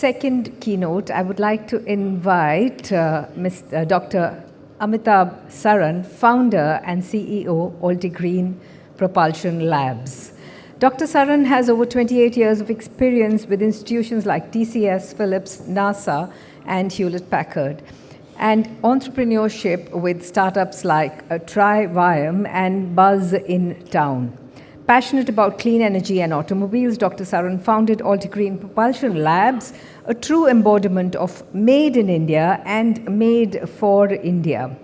second keynote, I would like to invite Dr. Amitabh Saran, founder and CEO, Alitgreen Propulsion Labs. Dr. Saran has over 28 years of experience with institutions like TCS, Philips, NASA, and Hewlett-Packard, and entrepreneurship with startups like Tri-Viam and Buzz in Town. Passionate about clean energy and automobiles, Dr. Saran founded Alitgreen Propulsion Labs, a true embodiment of made in India and made for India.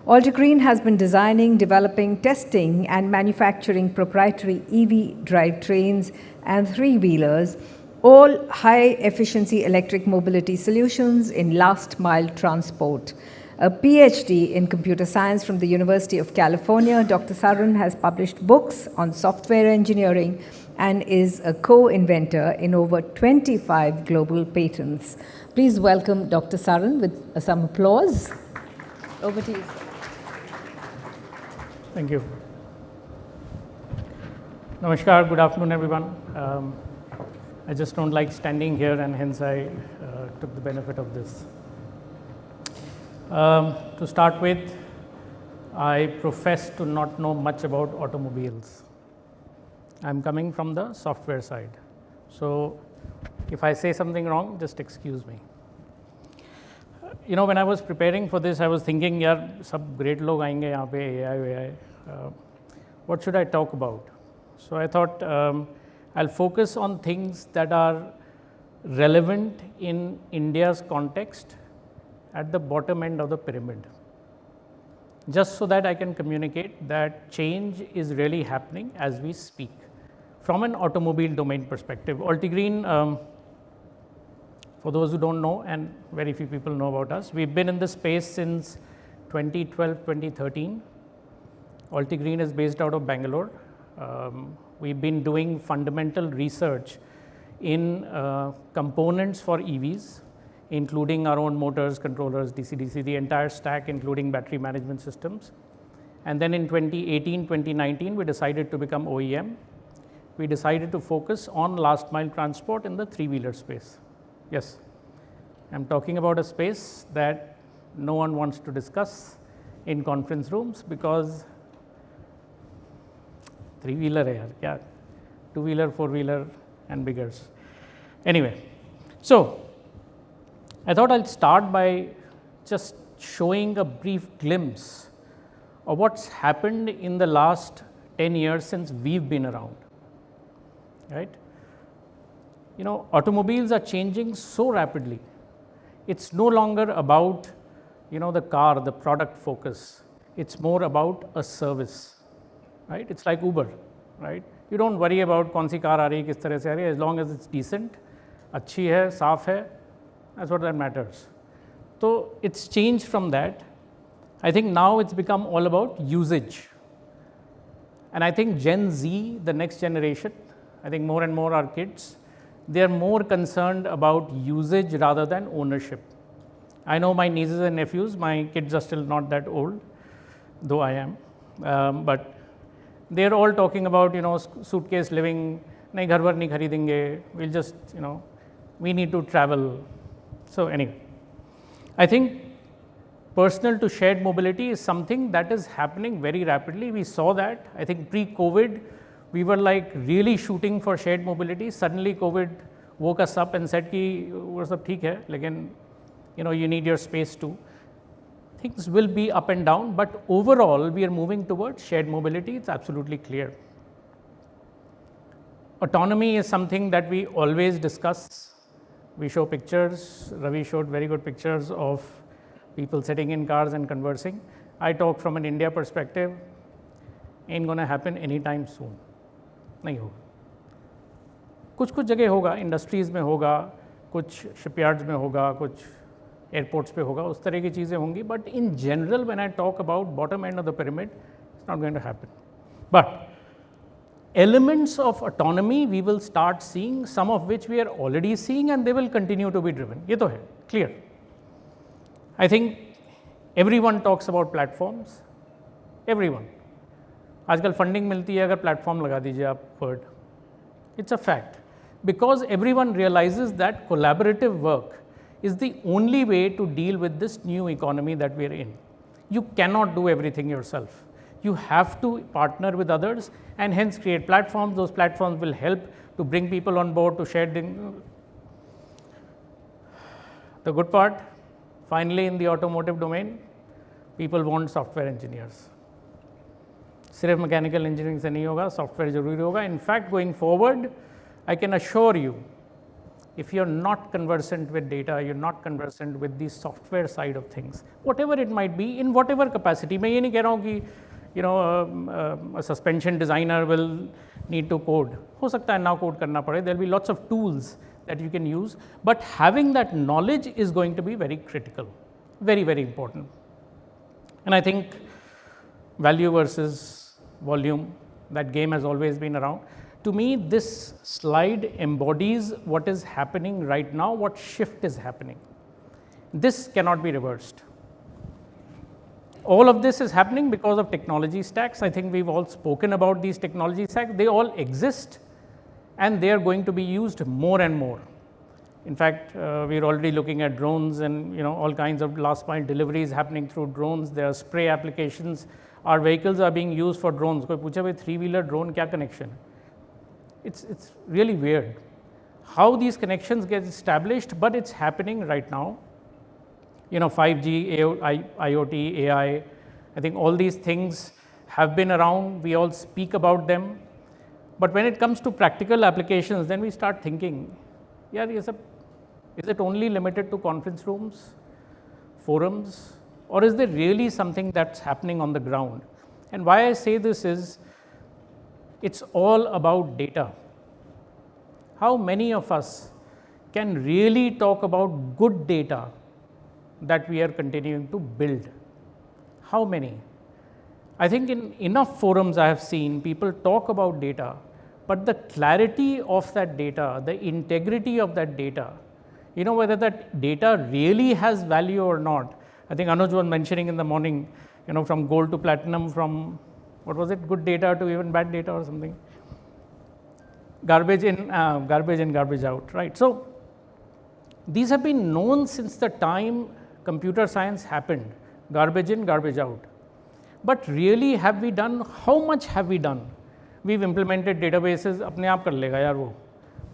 Alitgreen has been designing, developing, testing, and manufacturing proprietary EV drivetrains and three-wheelers, all high-efficiency electric mobility solutions in last-mile transport. A PhD in computer science from the University of California, Dr. Saran has published books on software engineering and is a co-inventor in over 25 global patents. Please welcome Dr. Saran with some applause. Over to you, sir. Thank you. Namaskar, good afternoon, everyone. I just don't like standing here, and hence I took the benefit of this. To start with, I profess to not know much about automobiles. I'm coming from the software side. So if I say something wrong, just excuse me. You know, when I was preparing for this, I was thinking, yaar, sab great log aayenge yahan pe, AI. What should I talk about? So I thought I'll focus on things that are relevant in India's context at the bottom end of the pyramid, just so that I can communicate that change is really happening as we speak from an automobile domain perspective. Alitgreen, for those who don't know, and very few people know about us, we've been in this space since 2012, 2013. Alitgreen is based out of Bangalore. We've been doing fundamental research in components for EVs, including our own motors, controllers, DC-DC, the entire stack, including battery management systems. And then in 2018, 2019, we decided to become OEM. We decided to focus on last mile transport in the three-wheeler space. Yes, I'm talking about a space that no one wants to discuss in conference rooms because three-wheeler hai yaar, yeah, two-wheeler, four-wheeler, and biggers. Anyway, so I thought I'll start by just showing a brief glimpse of what's happened in the last 10 years since we've been around, right? You know, automobiles are changing so rapidly. It's no longer about, you know, the car, the product focus. It's more about a service, right? It's like Uber, right? You don't worry about kaun si car aa rahi hai, kis tarah se aa rahi hai, as long as it's decent, achhi hai, saaf hai. That's what that matters. So it's changed from that. I think now it's become all about usage. And I think Gen Z, the next generation, I think more and more our kids, they're more concerned about usage rather than ownership. I know my nieces and nephews, my kids are still not that old, though I am, but they're all talking about, you know, suitcase living, nahi ghar var nahi kharidenge, we'll just, you know, we need to travel. So anyway, I think personal to shared mobility is something that is happening very rapidly. We saw that. I think pre-COVID, we were like really shooting for shared mobility. Suddenly COVID woke us up and said, ki, wo sab theek hai, lekin, you know, you need your space too. Things will be up and down, but overall, we are moving towards shared mobility. It's absolutely clear. Autonomy is something that we always discuss. We show pictures. Ravi showed very good pictures of people sitting in cars and conversing. I talk from an India perspective. Ain't going to happen anytime soon. नहीं होगा. कुछ जगह होगा, industries में होगा, कुछ shipyards में होगा, कुछ एयरपोर्ट्स पे होगा, उस तरह की चीज़ें होंगी. But in general, when I talk about bottom end of the pyramid, it's not going to happen. But elements of autonomy we will start seeing, some of which we are already seeing, and they will continue to be driven. ये तो है, clear. I think everyone talks about platforms. Everyone. आजकल funding मिलती है, अगर platform लगा दीजिए आप word, it's a fact. because everyone realizes that collaborative work is the only way to deal with this new economy that we are in. You cannot do everything yourself. You have to partner with others and hence create platforms. Those platforms will help to bring people on board to share the good part. Finally, in the automotive domain, people want software engineers. सिर्फ mechanical engineering से नहीं होगा, software जरूरी होगा. In fact, going forward, I can assure you, if you're not conversant with data, you're not conversant with the software side of things, whatever it might be, in whatever capacity. मैं ये नहीं कह रहा हूँ कि a suspension designer will need to code. हो सकता है ना code करना पड़े. There will be lots of tools that you can use, but having that knowledge is going to be very critical, very, very important. And I think value versus volume, that game has always been around. To me, this slide embodies what is happening right now, what shift is happening. This cannot be reversed. All of this is happening because of technology stacks. I think we've all spoken about these technology stacks. They all exist and they are going to be used more and more. In fact, we're already looking at drones and all kinds of last mile deliveries happening through drones. There are spray applications. Our vehicles are being used for drones. कोई पूछे भाई 3-wheeler drone क्या connection है? It's really weird how these connections get established, but it's happening right now. 5G, IoT, AI, I think all these things have been around. We all speak about them. But when it comes to practical applications, then we start thinking, yeah, is it only limited to conference rooms, forums, or is there really something that's happening on the ground? And why I say this is, it's all about data. How many of us can really talk about good data that we are continuing to build? How many? I think in enough forums I have seen people talk about data, but the clarity of that data, the integrity of that data, whether that data really has value or not. I think Anuj was mentioning in the morning, from gold to platinum, from what was it, good data to even bad data or something. Garbage in, garbage out, right? So these have been known since the time computer science happened, garbage in, garbage out. But really, have we done, how much have we done? We've implemented databases, अपने आप कर लेगा यार वो.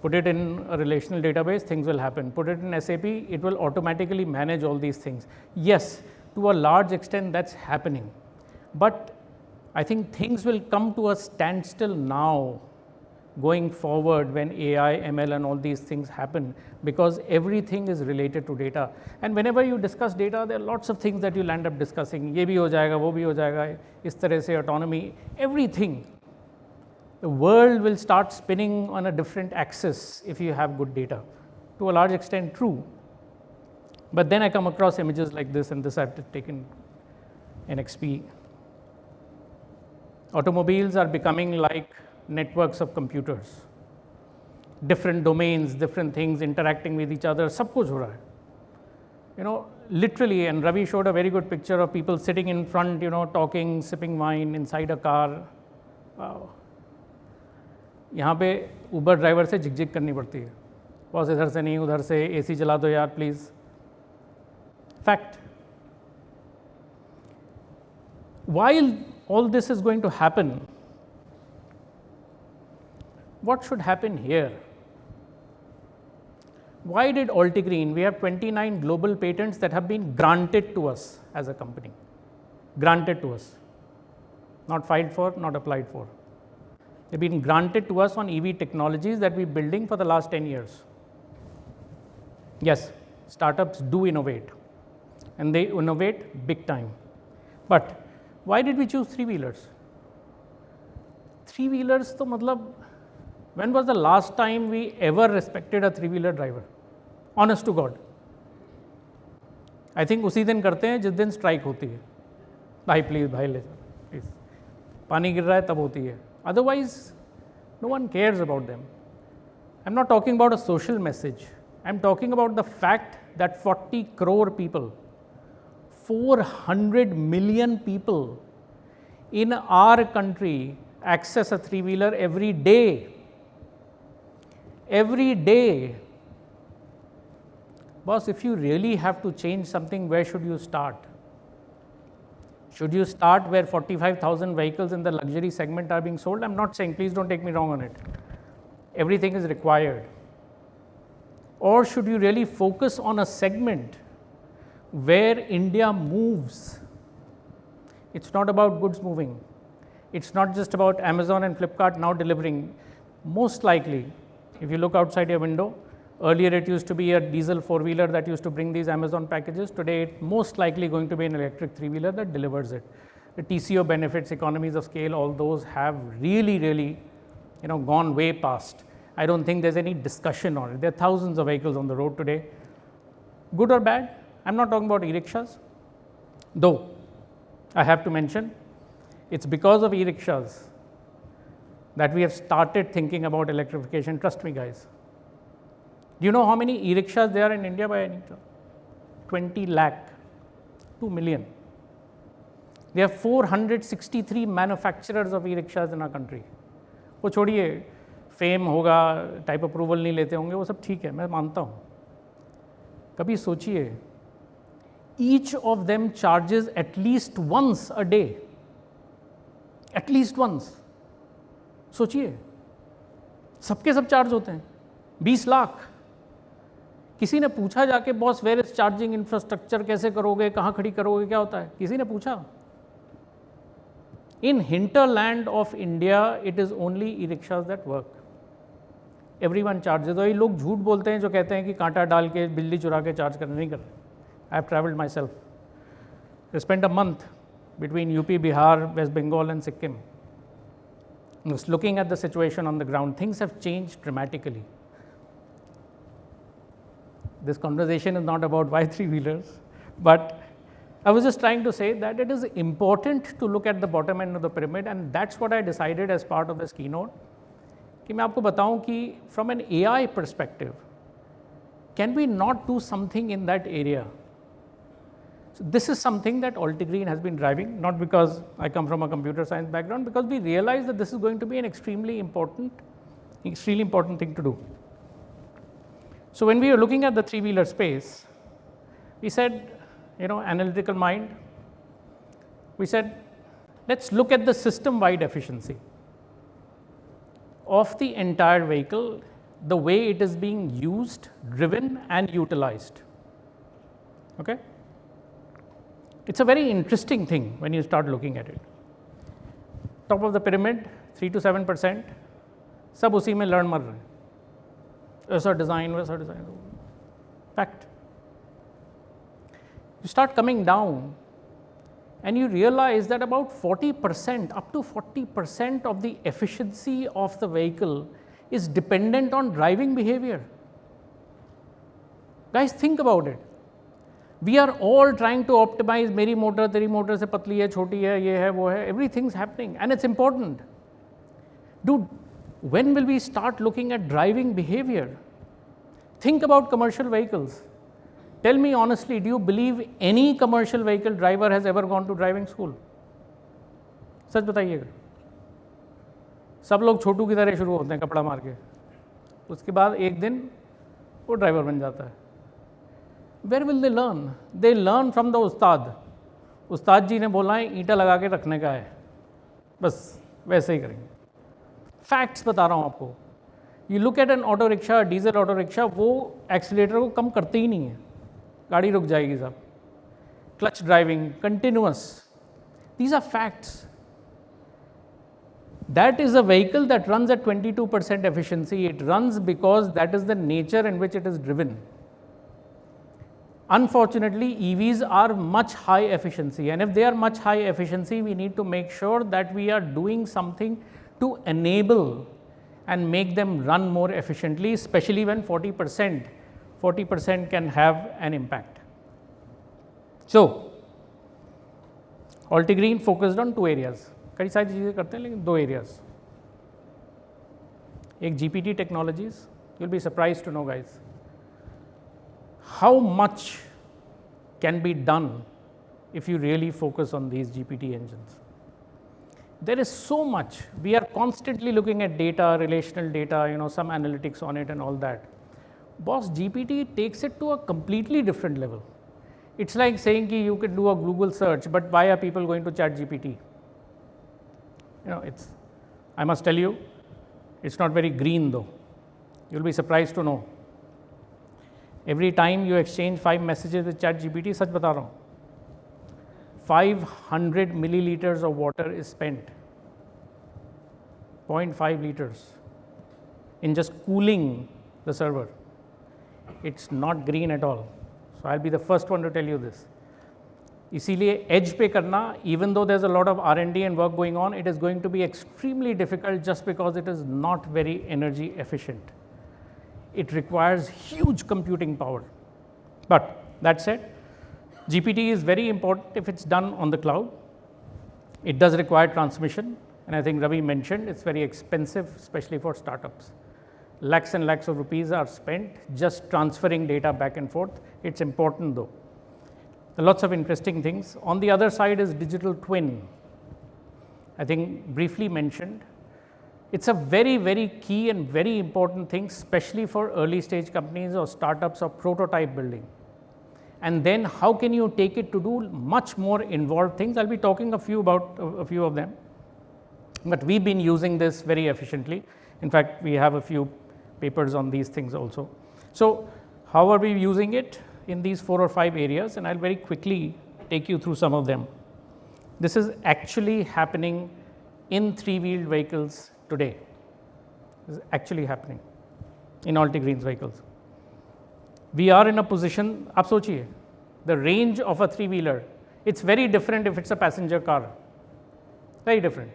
Put it in a relational database, things will happen. Put it in SAP, it will automatically manage all these things. Yes, to a large extent that's happening. But I think things will come to a standstill now, going forward when AI, ML and all these things happen, because everything is related to data. And whenever you discuss data, there are lots of things that you'll end up discussing. ये भी हो जाएगा, वो भी हो जाएगा, इस तरह से autonomy, everything. The world will start spinning on a different axis if you have good data. To a large extent, true. But then I come across images like this, and this I've taken in XP. Automobiles are becoming like networks of computers. Different domains, different things interacting with each other, सब कुछ हो रहा है. Literally, and Ravi showed a very good picture of people sitting in front, talking, sipping wine inside a car. Wow. यहाँ पे Uber driver से झिक-झिक करनी पड़ती है. बॉस इधर से नहीं, उधर से, AC चला दो यार please. Fact. While all this is going to happen, what should happen here? Why did Alitgreen? We have 29 global patents that have been granted to us as a company. Granted to us. Not filed for, not applied for. They've been granted to us on EV technologies that we're building for the last 10 years. Yes, startups do innovate, and they innovate big time. But why did we choose 3-wheelers? 3-wheelers, तो मतलब, when was the last time we ever respected a 3-wheeler driver? Honest to God. I think उसी दिन करते हैं जिस दिन strike होती है. भाई प्लीज़, भाई ले प्लीज़. पानी गिर रहा है तब होती है. Otherwise, no one cares about them. I'm not talking about a social message. I'm talking about the fact that 40 crore people, 400 million people in our country access a 3-wheeler every day. every day. Boss, if you really have to change something, where should you start? Should you start where 45,000 vehicles in the luxury segment are being sold? I'm not saying, please don't take me wrong on it. Everything is required. Or should you really focus on a segment where India moves? It's not about goods moving. It's not just about Amazon and Flipkart now delivering. Most likely, if you look outside your window, earlier it used to be a diesel four-wheeler that used to bring these Amazon packages. Today, it's most likely going to be an electric three-wheeler that delivers it. The TCO benefits, economies of scale, all those have really, gone way past. I don't think there's any discussion on it. There are thousands of vehicles on the road today. Good or bad? I'm not talking about e-rickshaws. Though, I have to mention, it's because of e-rickshaws that we have started thinking about electrification. Trust me, guys. Do you know how many e-rickshaws there are in India by any chance? 20 lakh, 2 million. There are 463 manufacturers of e-rickshaws in our country. वो छोड़िए, fame होगा, type approval नहीं लेते होंगे, वो सब ठीक है, मैं मानता हूँ. कभी सोचिए, each of them charges at least once a day. At least once. सोचिए, सबके सब चार्ज होते हैं, 20 लाख. किसी ने पूछा जाके, boss where is charging infrastructure, कैसे करोगे, कहाँ खड़ी करोगे, क्या होता है? किसी ने पूछा? इन hinterland of India, it is only e-rickshaws that work. Everyone charges. और ये लोग झूठ बोलते हैं जो कहते हैं कि कांटा डाल के बिजली चुरा के चार्ज करने, नहीं कर रहे. I have travelled myself. I spent a month between UP, Bihar, West Bengal and Sikkim. Just looking at the situation on the ground, things have changed dramatically. This conversation is not about why three-wheelers, but I was just trying to say that it is important to look at the bottom end of the pyramid, and that's what I decided as part of this keynote. कि मैं आपको बताऊं कि from an AI perspective, can we not do something in that area? So this is something that Alitgreen has been driving, not because I come from a computer science background, because we realize that this is going to be an extremely important thing to do. So when we were looking at the three-wheeler space, we said, analytical mind, we said, let's look at the system-wide efficiency of the entire vehicle, the way it is being used, driven and utilized. Okay? It's a very interesting thing when you start looking at it. Top of the pyramid, 3 to 7%, सब उसी में learn मर रहे हैं. ऐसा design, वैसा design. Fact. You start coming down and you realize that about 40%, up to 40% of the efficiency of the vehicle is dependent on driving behavior. Guys, think about it. We are all trying to optimize, मेरी motor तेरी motor से पतली है, छोटी है, ये है, वो है, everything's happening and it's important. Dude, when will we start looking at driving behavior? Think about commercial vehicles. Tell me honestly, do you believe any commercial vehicle driver has ever gone to driving school? सच बताइएगा. सब लोग छोटू की तरह शुरू होते हैं कपड़ा मार के, उसके बाद एक दिन वो ड्राइवर बन जाता है. Where will they learn? They learn from the उस्ताद. उस्ताद जी ने बोला है ईंटा लगा के रखने का है, बस वैसे ही करेंगे. फैक्ट्स बता रहा हूँ आपको. You look at N auto rickshaw, diesel auto rickshaw, वो एक्सीलेटर को कम करते ही नहीं है, गाड़ी रुक जाएगी साहब. Clutch driving, continuous. These are facts. That is a vehicle that runs at 22% efficiency. It runs because that is the nature in which it is driven. Unfortunately, EVs are much high efficiency, and if they are much high efficiency, we need to make sure that we are doing something to enable and make them run more efficiently, especially when 40% can have an impact. So, Alitgreen focused on two areas. कई सारी चीज़ें करते हैं लेकिन दो areas. एक GPT technologies. You will be surprise to know guys how much can be done if you really focus on these GPT engines. there is so much. We are constantly looking at data, relational data, some analytics on it and all that. Boss, GPT takes it to a completely different level. It's like saying ki you could do a Google search, but why are people going to chat GPT? I must tell you, it's not very green though. You'll be surprised to know. Every time you exchange 5 messages with chat GPT, सच बता रहा हूँ, 500 milliliters of water is spent, 0.5 liters, in just cooling the server. It's not green at all. So I'll be the first one to tell you this. इसीलिए edge पे करना, even though there's a lot of R&D and work going on, it is going to be extremely difficult just because it is not very energy efficient. It requires huge computing power. But that said, GPT is very important if it's done on the cloud. It does require transmission, and I think Ravi mentioned it's very expensive, especially for startups. Lakhs and lakhs of rupees are spent just transferring data back and forth. It's important though. There are lots of interesting things. On the other side is digital twin. I think briefly mentioned. It's a very, very key and very important thing, especially for early stage companies or startups or prototype building. And then how can you take it to do much more involved things? I'll be talking about a few of them. But we've been using this very efficiently. In fact, we have a few papers on these things also. So how are we using it in these 4 or 5 areas? And I'll very quickly take you through some of them. This is actually happening in 3-wheeled vehicles today. This is actually happening in Alitgreen's vehicles. We are in a position, आप सोचिए, the range of a 3-wheeler, it's very different if it's a passenger car. Very different.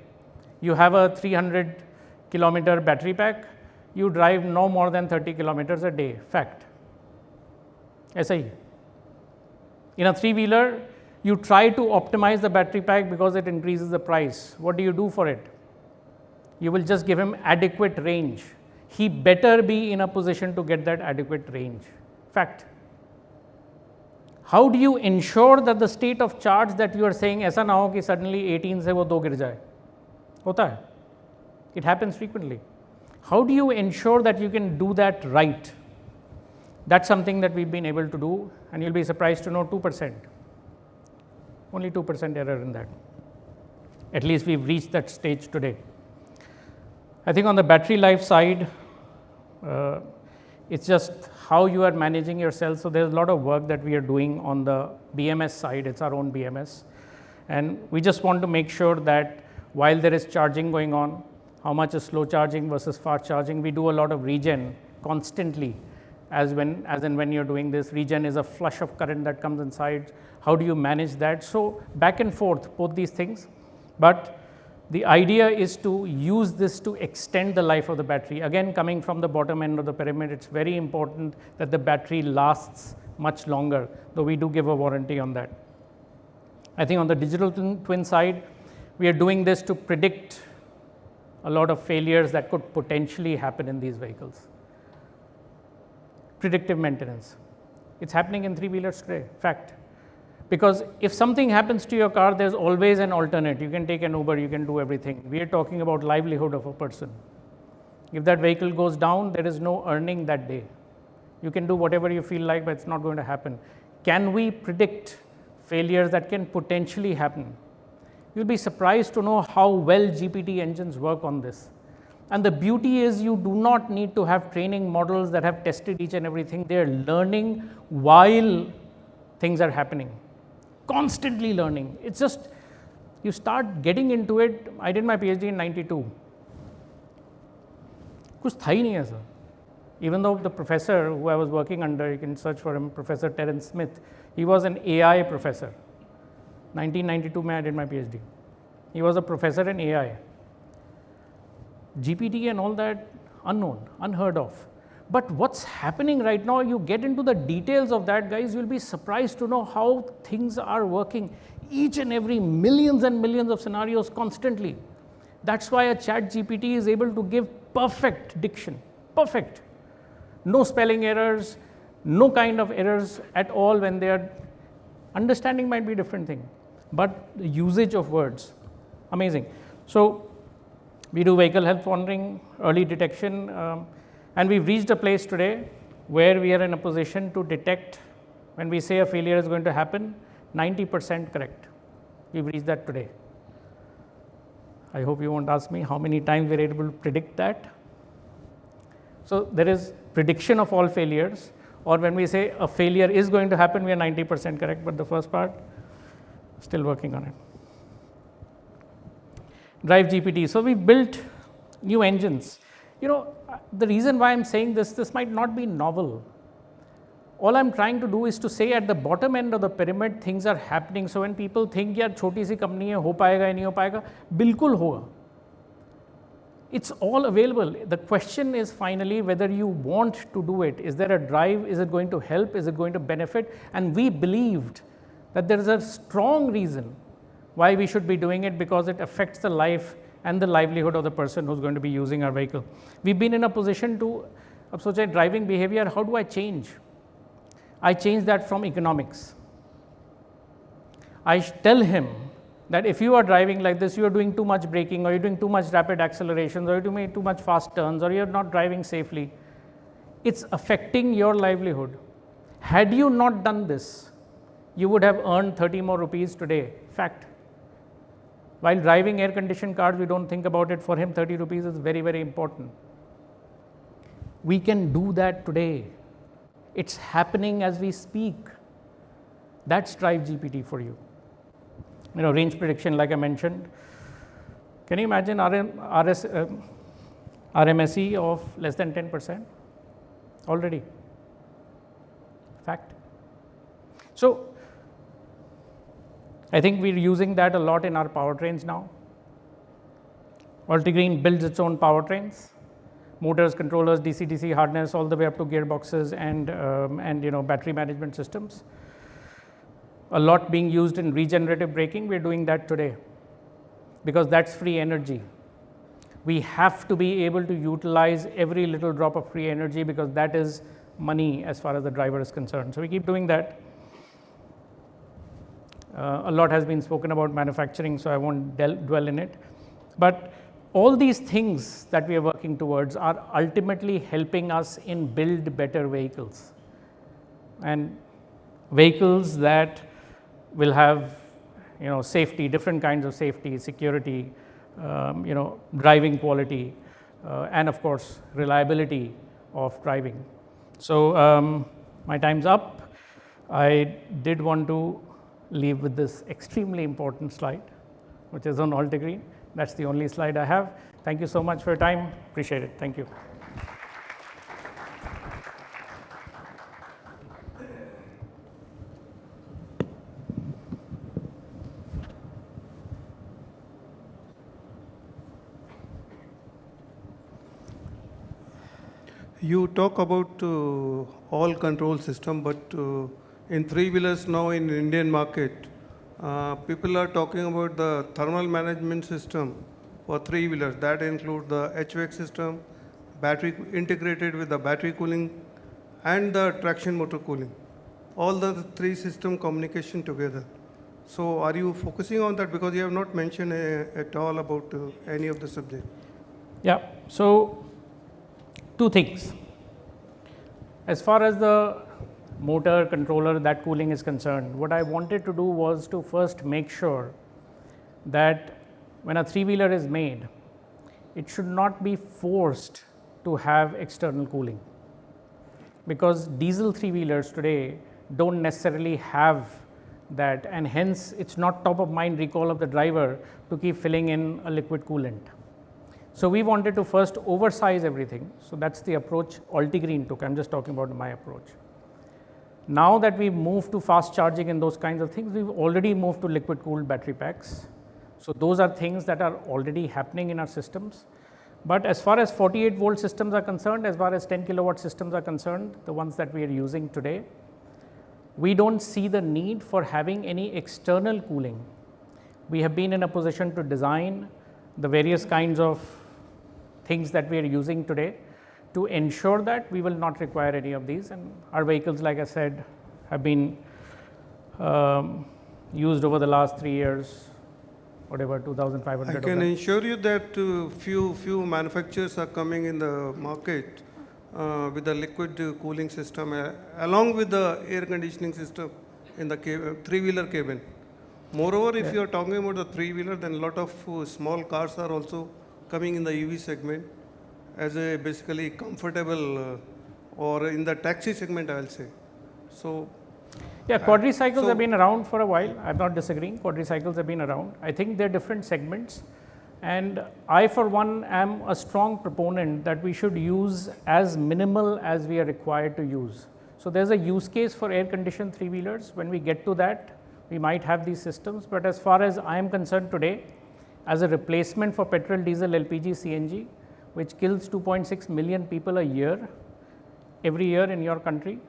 You have a 300-kilometer battery pack, you drive no more than 30 kilometers a day. Fact. ऐसा ही. In a 3-wheeler, you try to optimize the battery pack because it increases the price. What do you do for it? You will just give him adequate range. He better be in a position to get that adequate range. Fact. How do you ensure that the state of charge that you are saying ऐसा ना हो कि suddenly 18 से वो 2 गिर जाए? होता है. It happens frequently. How do you ensure that you can do that right? That's something that we've been able to do, and you'll be surprised to know 2%. Only 2% error in that. At least we've reached that stage today. I think on the battery life side, it's just how you are managing your cells. So there's a lot of work that we are doing on the BMS side. It's our own BMS. And we just want to make sure that while there is charging going on, how much is slow charging versus fast charging. We do a lot of regen constantly. As and when you're doing this, regen is a flush of current that comes inside. How do you manage that? So back and forth, both these things. But the idea is to use this to extend the life of the battery. Again, coming from the bottom end of the pyramid, it's very important that the battery lasts much longer, though we do give a warranty on that. I think on the digital twin side, we are doing this to predict a lot of failures that could potentially happen in these vehicles. Predictive maintenance. It's happening in 3-wheelers today, fact. Because if something happens to your car, there's always an alternate. You can take an Uber, you can do everything. We are talking about livelihood of a person. If that vehicle goes down, there is no earning that day. You can do whatever you feel like, but it's not going to happen. Can we predict failures that can potentially happen? You'll be surprised to know how well GPT engines work on this. And the beauty is you do not need to have training models that have tested each and everything. They're learning while things are happening. Constantly learning. It's just, you start getting into it. I did my PhD in 92. कुछ था ही नहीं ऐसा. Even though the professor who I was working under, you can search for him, Professor Terence Smith, he was an AI professor. 1992 mein I did my PhD. He was a professor in AI. GPT and all that, unknown, unheard of. But what's happening right now, you get into the details of that, guys, you'll be surprised to know how things are working. Each and every millions and millions of scenarios constantly. That's why a chat GPT is able to give perfect diction, perfect. No spelling errors, no kind of errors at all when they are, understanding might be a different thing, but the usage of words, amazing. So we do vehicle health monitoring, early detection, and we've reached a place today where we are in a position to detect when we say a failure is going to happen, 90% correct. We've reached that today. I hope you won't ask me how many times we're able to predict that. So there is prediction of all failures, or when we say a failure is going to happen, we are 90% correct, but the first part, still working on it. Drive GPT. So we've built new engines. The reason why I'm saying this might not be novel. All I'm trying to do is to say at the bottom end of the pyramid, things are happening. So when people think, यार छोटी सी company है, हो पाएगा या नहीं हो पाएगा, बिल्कुल होगा. It's all available. The question is finally whether you want to do it. Is there a drive? Is it going to help? Is it going to benefit? And we believed that there is a strong reason why we should be doing it, because it affects the life and the livelihood of the person who's going to be using our vehicle. We've been in a position to, अब सोचे driving behavior, how do I change? I change that from economics. I tell him that if you are driving like this, you are doing too much braking, or you're doing too much rapid accelerations, or you're doing too much fast turns, or you're not driving safely. It's affecting your livelihood. Had you not done this, you would have earned 30 more rupees today. Fact. While driving air conditioned cars, we don't think about it. For him, 30 rupees is very, very important. We can do that today. It's happening as we speak. That's Drive GPT for you. Range prediction, like I mentioned. Can you imagine RMSE of less than 10% already? Fact. So I think we're using that a lot in our powertrains now. Alitgreen builds its own powertrains. Motors, controllers, DC-DC harness, all the way up to gearboxes and battery management systems. A lot being used in regenerative braking. We're doing that today because that's free energy. We have to be able to utilize every little drop of free energy, because that is money as far as the driver is concerned. So we keep doing that. A lot has been spoken about manufacturing, so I won't dwell in it. But all these things that we are working towards are ultimately helping us in build better vehicles, and vehicles that will have safety, different kinds of safety, security, driving quality, and of course reliability of driving. So my time's up. I did want to leave with this extremely important slide, which is on Alitgreen. That's the only slide I have. Thank you so much for your time. Appreciate it. Thank you. You talk about all control system, but in three-wheelers now in Indian market, people are talking about the thermal management system for three-wheelers. That includes the HVAC system, battery integrated with the battery cooling, and the traction motor cooling. All the three system communication together. So are you focusing on that? Because you have not mentioned at all about any of the subject. Yeah. So two things. As far as the motor, controller, that cooling is concerned, what I wanted to do was to first make sure that when a three-wheeler is made, it should not be forced to have external cooling, because diesel three-wheelers today don't necessarily have that, and hence it's not top of mind recall of the driver to keep filling in a liquid coolant. So we wanted to first oversize everything. So that's the approach Alitgreen took. I'm just talking about my approach. Now that we've moved to fast charging and those kinds of things, we've already moved to liquid cooled battery packs. So those are things that are already happening in our systems. But as far as 48 volt systems are concerned, as far as 10 kilowatt systems are concerned, the ones that we are using today, we don't see the need for having any external cooling. We have been in a position to design the various kinds of things that we are using today to ensure that we will not require any of these. And our vehicles, like I said, have been used over the last 3 years whatever, 2,500 I of can them. assure you that few manufacturers are coming in the market with the liquid cooling system along with the air conditioning system in the three-wheeler cabin. Moreover, if you are talking about the three-wheeler, then a lot of small cars are also coming in the EV segment as a basically comfortable or in the taxi segment, I'll say. So Yeah, quadricycles so- have been around for a while. I'm not disagreeing. Quadricycles have been around. I think they're different segments. And I, for one, am a strong proponent that we should use as minimal as we are required to use. So there's a use case for air conditioned three-wheelers. When we get to that, we might have these systems. But as far as I am concerned today, as a replacement for petrol, diesel, LPG, CNG, which kills 2.6 million people a year, every year in your country,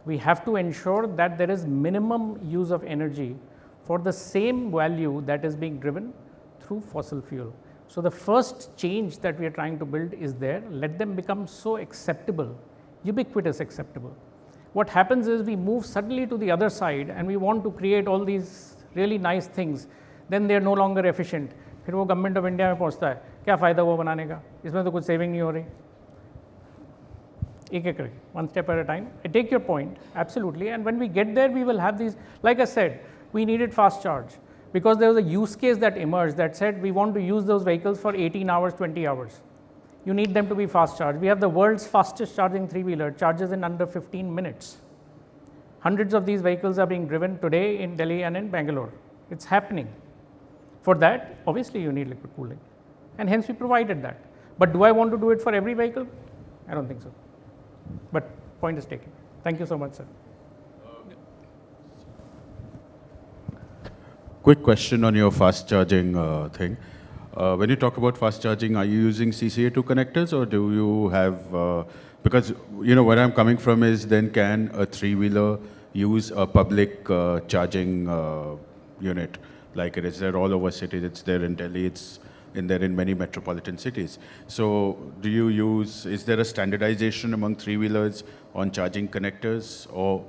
we have to ensure that there is minimum use of energy for the same value that is being driven through fossil fuel. So the first change that we are trying to build is there. Let them become so acceptable, ubiquitous acceptable. What happens is we move suddenly to the other side and we want to create all these really nice things, then they are no longer efficient. फिर वो government of India में पहुंचता है, क्या फ़ायदा वो बनाने का, इसमें तो कुछ सेविंग नहीं हो रही. एक एक करके, one step at a time. I take your point, absolutely. And when we get there, we will have these, like I said, we needed fast charge because there was a use case that emerged that said we want to use those vehicles for 18 hours, 20 hours. You need them to be fast charged. We have the world's fastest charging three-wheeler, charges in under 15 minutes. Hundreds of these vehicles are being driven today in Delhi and in Bangalore. It's happening. For that, obviously you need liquid cooling, and hence we provided that. But do I want to do it for every vehicle? I don't think so. But point is taken. Thank you so much, sir. Quick question on your fast charging thing. When you talk about fast charging, are you using CCA2 connectors or do you have, because you know where I'm coming from is then can a three-wheeler use a public charging unit? Like it is there all over cities, it's there in Delhi, it's there in many metropolitan cities. So do you use, is there a standardization among three-wheelers on charging connectors or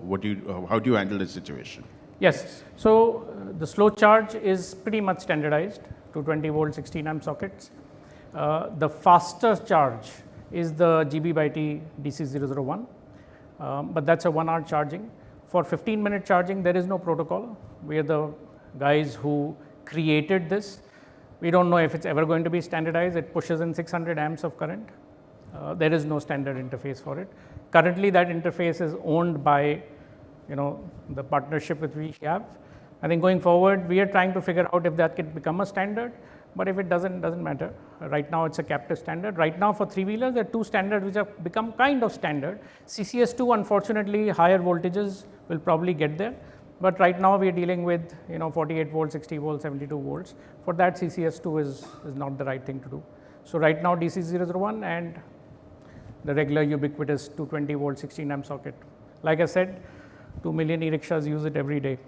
how do you handle this situation? Yes. So the slow charge is pretty much standardized to 20 volt 16 amp sockets. The faster charge is the GB by T DC001, but that's a 1 hour charging. For 15-minute charging, there is no protocol. We are the guys who created this. We don't know if it's ever going to be standardized. It pushes in 600 amps of current. There is no standard interface for it. Currently, that interface is owned by, the partnership with which we have. I think going forward, we are trying to figure out if that can become a standard. But if it doesn't matter. Right now, it's a captive standard. Right now, for three-wheelers, there are two standards which have become kind of standard. CCS2, unfortunately, higher voltages will probably get there. But right now, we are dealing with 48 volts, 60 volts, 72 volts. For that, CCS2 is not the right thing to do. So right now, DC001 and the regular ubiquitous 220 volt 16 amp socket. Like I said, 2 million e-rickshaws use it every day.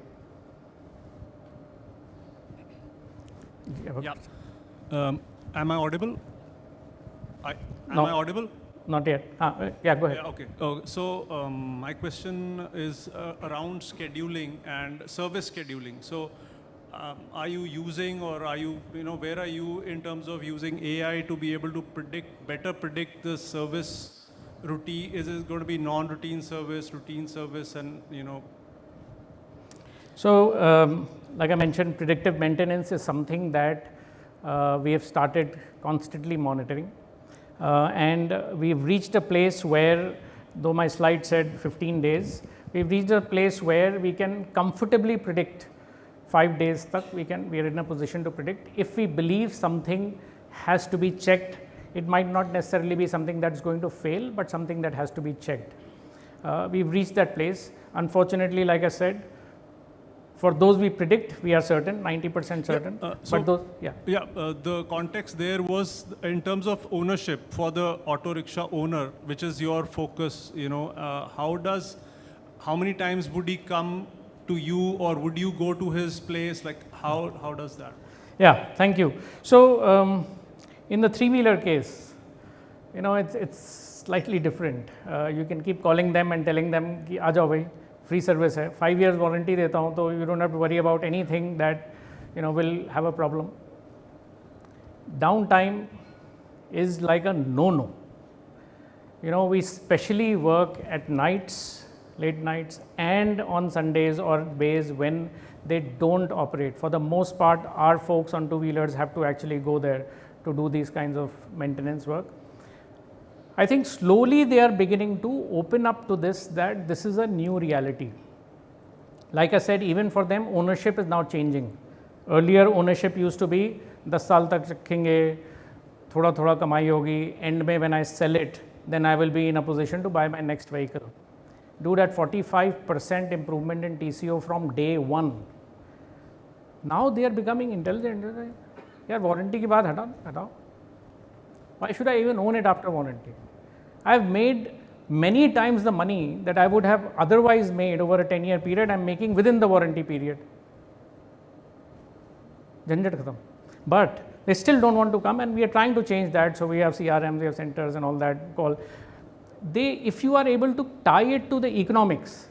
Yeah. Am I audible? No. I audible? Not yet. Yeah, go ahead. Yeah, okay. So my question is around scheduling and service scheduling. So are you using or are you, where are you in terms of using AI to be able to better predict the service routine? Is it going to be non-routine service, routine service, and So, like I mentioned, predictive maintenance is something that we have started constantly monitoring. And we've reached a place where, though my slide said 15 days, we've reached a place where we can comfortably predict 5 days. We are in a position to predict. If we believe something has to be checked, it might not necessarily be something that's going to fail, but something that has to be checked. We've reached that place. Unfortunately, like I said, for those we predict, we are certain, 90% certain. But those, the context there was in terms of ownership for the auto rickshaw owner, which is your focus. How many times would he come to you, or would you go to his place? Like how does that? Yeah, thank you. So in the three-wheeler case, it's slightly different. You can keep calling them and telling them, "Ki aa jao bhai, free service hai, 5 years warranty deta hu, so you don't have to worry about anything that will have a problem. Downtime is like a no-no. We especially work at nights, late nights, and on Sundays or days when they don't operate. For the most part, our folks on two-wheelers have to actually go there to do these kinds of maintenance work. I think slowly they are beginning to open up to this, that this is a new reality. Like I said, even for them, ownership is now changing. Earlier, ownership used to be 10 साल तक रखेंगे, थोड़ा कमाई होगी, end में when I sell it, then I will be in a position to buy my next vehicle. Dude, at 45% improvement in TCO from day one. Now they are becoming intelligent. यार warranty की बात हटाओ. Why should I even own it after warranty? I have made many times the money that I would have otherwise made over a 10-year period. I am making within the warranty period. Jhanjat khatam. But they still don't want to come, and we are trying to change that. So we have CRMs, we have centers and all that. If you are able to tie it to the economics,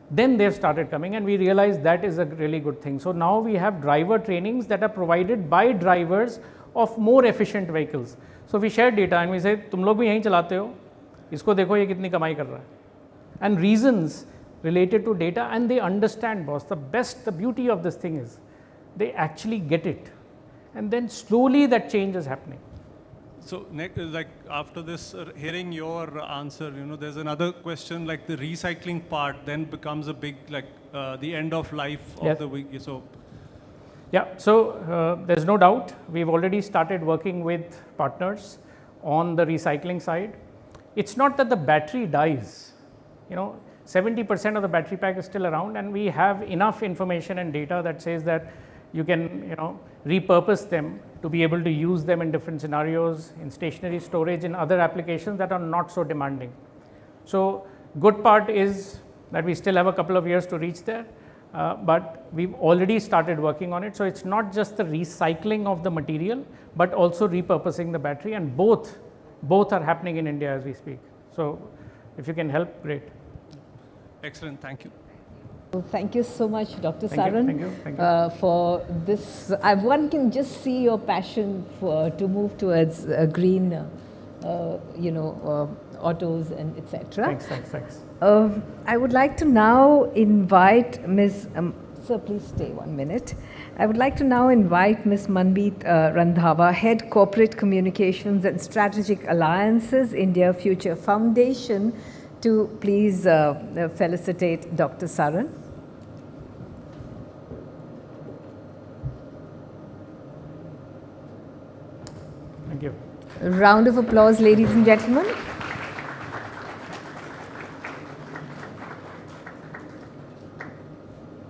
then they've started coming, and we realize that is a really good thing. So now we have driver trainings that are provided by drivers of more efficient vehicles. So we share data and we say, तुम लोग भी यहीं चलाते हो, इसको देखो ये कितनी कमाई कर रहा है. And reasons related to data, and they understand, boss. The beauty of this thing is they actually get it, and then slowly that change is happening. So, like after this, hearing your answer, there's another question, like the recycling part then becomes a big, like the end of life of the week. So, yeah, so there's no doubt we've already started working with partners on the recycling side. It's not that the battery dies, 70% of the battery pack is still around, and we have enough information and data that says that you can, repurpose them to be able to use them in different scenarios, in stationary storage, in other applications that are not so demanding. So good part is that we still have a couple of years to reach there, but we've already started working on it. So it's not just the recycling of the material, but also repurposing the battery, and both are happening in India as we speak. So if you can help, great. Excellent, thank you. Well, thank you so much, Dr. Saran, thank you. For this. One can just see your passion to move towards green, autos and etc. Thanks. I would like to now invite Ms. Sir, please stay 1 minute. I would like to now invite Ms. Manmeet Randhawa, Head Corporate Communications and Strategic Alliances, India Future Foundation, to please felicitate Dr. Saran. Thank you. A round of applause, ladies and gentlemen.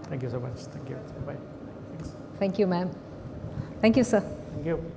Thank you so much. Thank you. Bye. Thanks. Thank you, ma'am. Thank you, sir. Thank you.